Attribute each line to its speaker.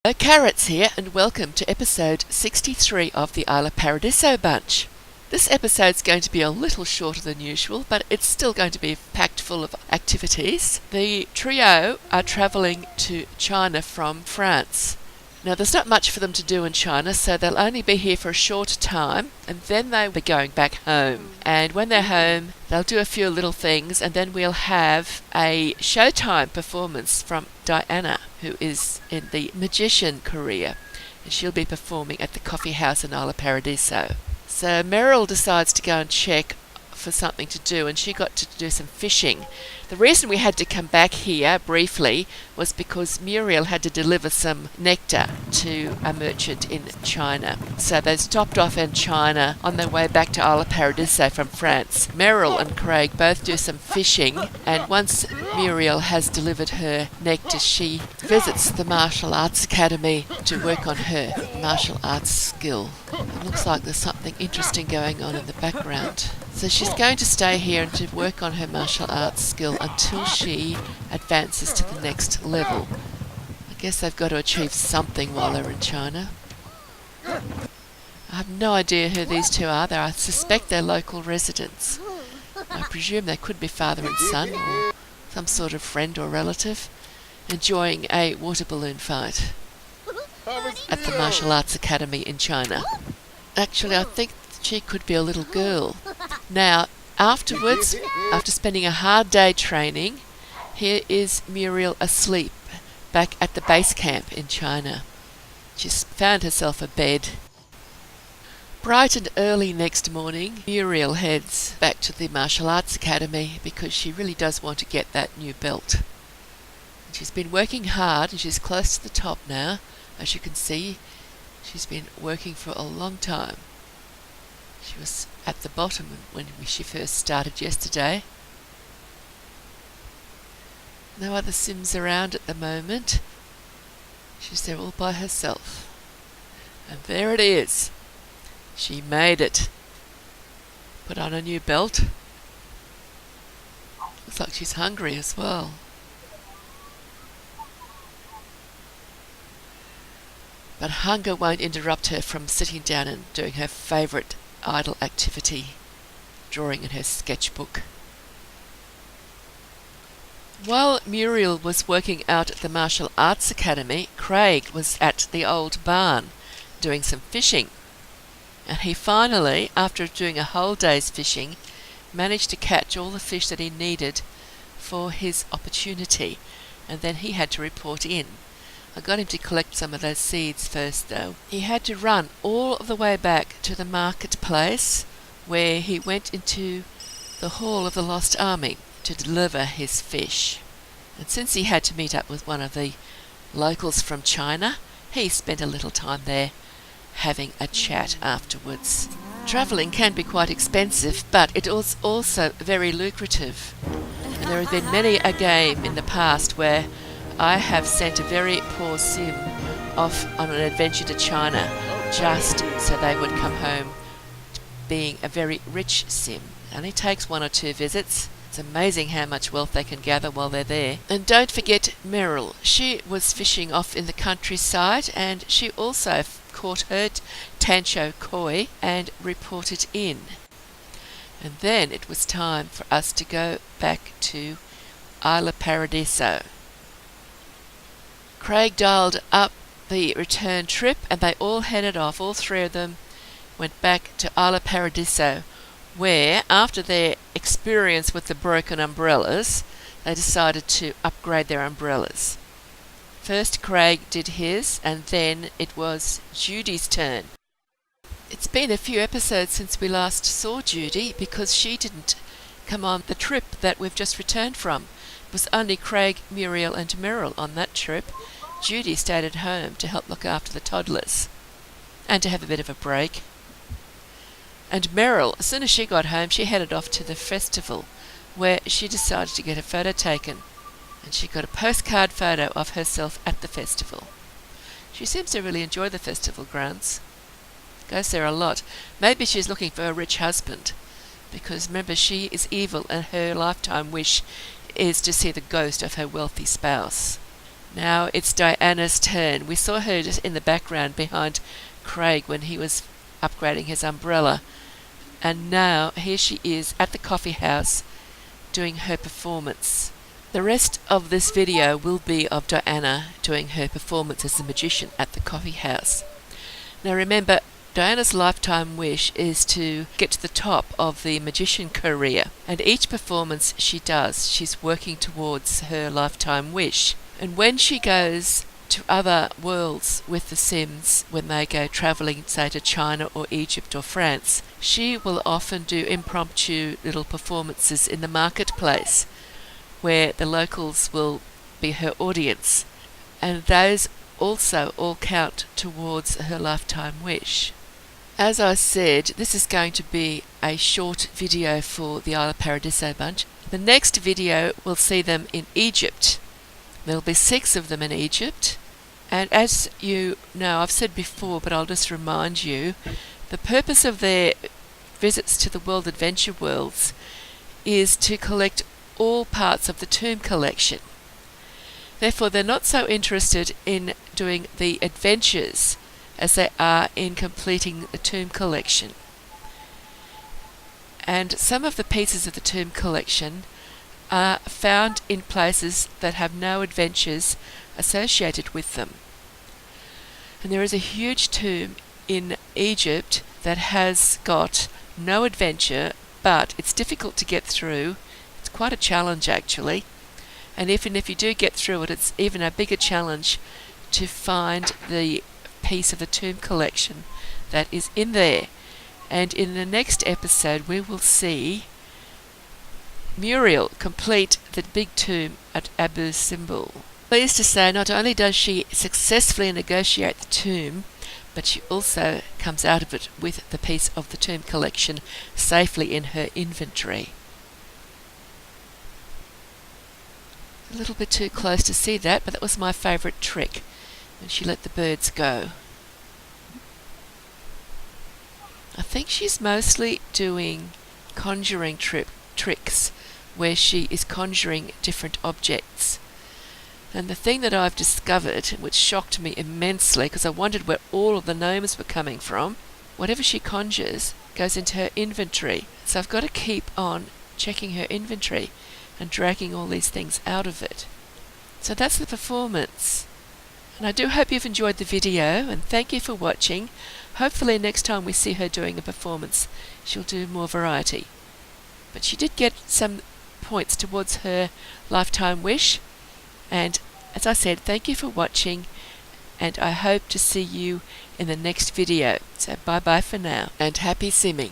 Speaker 1: Hello, Carrots here, and welcome to episode 63 of the Isla Paradiso bunch. This episode's going to be a little shorter than usual, but it's still going to be packed full of activities. The trio are travelling to China from France. Now, there's not much for them to do in China, so they'll only be here for a short time, and then they'll be going back home. And when they're home, they'll do a few little things, and then we'll have a Showtime performance from Diana, who is in the magician career, and she'll be performing at the coffee house in Isla Paradiso. So Meryl decides to go and check for something to do, and she got to do some fishing. The reason we had to come back here briefly was because Muriel had to deliver some nectar to a merchant in China. So they stopped off in China on their way back to Isla Paradiso from France. Meryl and Craig both do some fishing, and once Muriel has delivered her nectar, she visits the Martial Arts Academy to work on her martial arts skill. It looks like there's something interesting going on in the background. So she's going to stay here and to work on her martial arts skill until she advances to the next level. I guess they've got to achieve something while they're in China. I have no idea who these two are. I suspect they're local residents. I presume they could be father and son, or some sort of friend or relative, enjoying a water balloon fight at the Martial Arts Academy in China. Actually, I think she could be a little girl. Now, afterwards, after spending a hard day training, here is Muriel asleep back at the base camp in China. She's found herself a bed. Bright and early next morning, Muriel heads back to the Martial Arts Academy because she really does want to get that new belt. She's been working hard and she's close to the top now. As you can see, she's been working for a long time. She was at the bottom when she first started yesterday. No other Sims around at the moment. She's there all by herself. And there it is. She made it. Put on a new belt. Looks like she's hungry as well. But hunger won't interrupt her from sitting down and doing her favourite idle activity, drawing in her sketchbook. While Muriel was working out at the Martial Arts Academy, Craig was at the old barn doing some fishing. And he finally, after doing a whole day's fishing, managed to catch all the fish that he needed for his opportunity, and then he had to report in. I got him to collect some of those seeds first, though. He had to run all the way back to the marketplace, where he went into the Hall of the Lost Army to deliver his fish. And since he had to meet up with one of the locals from China, he spent a little time there having a chat afterwards. Travelling can be quite expensive, but it is also very lucrative. And there have been many a game in the past where I have sent a very poor Sim off on an adventure to China just so they would come home being a very rich Sim. It only takes one or two visits. It's amazing how much wealth they can gather while they're there. And don't forget Meryl. She was fishing off in the countryside, and she also caught her tancho koi and reported in. And then it was time for us to go back to Isla Paradiso. Craig dialed up the return trip, and they all headed off. All three of them went back to Isla Paradiso, where, after their experience with the broken umbrellas, they decided to upgrade their umbrellas. First Craig did his, and then it was Judy's turn. It's been a few episodes since we last saw Judy because she didn't come on the trip that we've just returned from. It was only Craig, Muriel and Meryl on that trip. Judy stayed at home to help look after the toddlers and to have a bit of a break. And Meryl, as soon as she got home, she headed off to the festival where she decided to get a photo taken. And she got a postcard photo of herself at the festival. She seems to really enjoy the festival grounds. Goes there a lot. Maybe she's looking for a rich husband, because remember, she is evil and her lifetime wish is to see the ghost of her wealthy spouse. Now it's Diana's turn. We saw her just in the background behind Craig when he was upgrading his umbrella. And now here she is at the coffee house doing her performance. The rest of this video will be of Diana doing her performance as the magician at the coffee house. Now remember, Diana's lifetime wish is to get to the top of the magician career, and each performance she does, she's working towards her lifetime wish. And when she goes to other worlds with the Sims, when they go travelling, say, to China or Egypt or France, she will often do impromptu little performances in the marketplace, where the locals will be her audience, and those also all count towards her lifetime wish. As I said, this is going to be a short video for the Isla Paradiso bunch. The next video will see them in Egypt. There'll be 6 of them in Egypt, and as you know, I've said before, but I'll just remind you, the purpose of their visits to the World Adventure Worlds is to collect all parts of the tomb collection. Therefore, they're not so interested in doing the adventures as they are in completing the tomb collection. And some of the pieces of the tomb collection are found in places that have no adventures associated with them. And there is a huge tomb in Egypt that has got no adventure, but it's difficult to get through. It's quite a challenge, actually. And even if you do get through it, it's even a bigger challenge to find the piece of the tomb collection that is in there. And in the next episode, we will see Muriel complete the big tomb at Abu Simbel. Pleased to say, not only does she successfully negotiate the tomb, but she also comes out of it with the piece of the tomb collection safely in her inventory. A little bit too close to see that, but that was my favourite trick, when she let the birds go. I think she's mostly doing conjuring tricks, where she is conjuring different objects. And the thing that I've discovered, which shocked me immensely, because I wondered where all of the gnomes were coming from, whatever she conjures goes into her inventory. So I've got to keep on checking her inventory and dragging all these things out of it. So that's the performance. And I do hope you've enjoyed the video, and thank you for watching. Hopefully next time we see her doing a performance, she'll do more variety. But she did get some points towards her lifetime wish. And as I said, thank you for watching, and I hope to see you in the next video. So bye bye for now, and happy simming.